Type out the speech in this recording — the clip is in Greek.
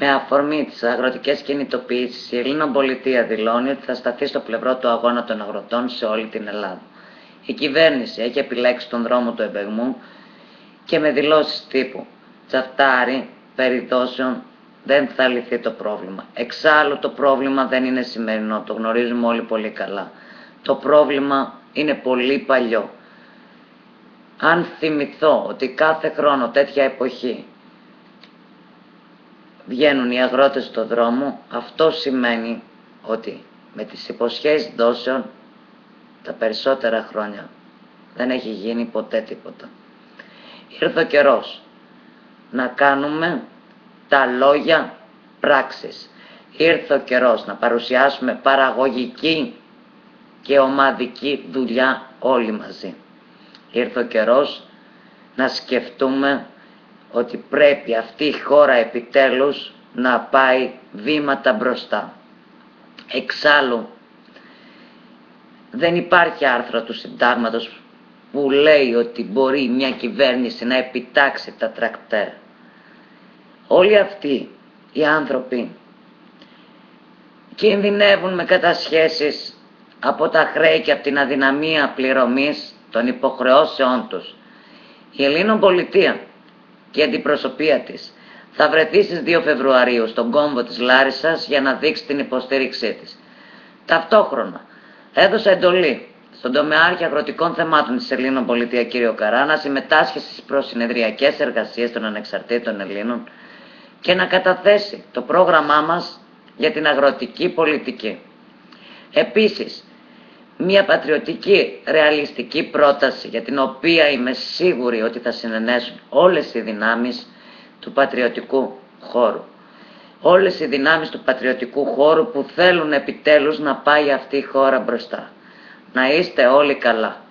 Με αφορμή τις αγροτικές κινητοποιήσεις, η Ελληνοπολιτεία δηλώνει ότι θα σταθεί στο πλευρό του αγώνα των αγροτών σε όλη την Ελλάδα. Η κυβέρνηση έχει επιλέξει τον δρόμο του εμπεγμού και με δηλώσεις τύπου τσαφτάρι περί δόσεων δεν θα λυθεί το πρόβλημα. Εξάλλου το πρόβλημα δεν είναι σημερινό, το γνωρίζουμε όλοι πολύ καλά. Το πρόβλημα είναι πολύ παλιό. Αν θυμηθώ ότι κάθε χρόνο τέτοια εποχή βγαίνουν οι αγρότες στον δρόμο, αυτό σημαίνει ότι με τις υποσχέσεις δόσεων τα περισσότερα χρόνια δεν έχει γίνει ποτέ τίποτα. Ήρθε ο καιρός να κάνουμε τα λόγια πράξεις. Ήρθε ο καιρός να παρουσιάσουμε παραγωγική και ομαδική δουλειά όλοι μαζί. Ήρθε ο καιρός να σκεφτούμε ότι πρέπει αυτή η χώρα επιτέλους να πάει βήματα μπροστά. Εξάλλου, δεν υπάρχει άρθρο του συντάγματος που λέει ότι μπορεί μια κυβέρνηση να επιτάξει τα τρακτέρ. Όλοι αυτοί οι άνθρωποι κινδυνεύουν με κατασχέσεις από τα χρέη και από την αδυναμία πληρωμής των υποχρεώσεών τους. Η Ελληνοπολιτεία και η αντιπροσωπεία της θα βρεθεί στις 2 Φεβρουαρίου στον κόμβο της Λάρισσας για να δείξει την υποστήριξή της. Ταυτόχρονα έδωσα εντολή στον τομεάρχη αγροτικών θεμάτων της Ελληνοπολιτεία κ. Καρά να συμμετάσχει στις προσυνεδριακές εργασίες των ανεξαρτήτων Ελλήνων και να καταθέσει το πρόγραμμά μας για την αγροτική πολιτική. Επίσης, μια πατριωτική, ρεαλιστική πρόταση για την οποία είμαι σίγουρη ότι θα συνενέσουν όλες οι δυνάμεις του πατριωτικού χώρου. Όλες οι δυνάμεις του πατριωτικού χώρου που θέλουν επιτέλους να πάει αυτή η χώρα μπροστά. Να είστε όλοι καλά.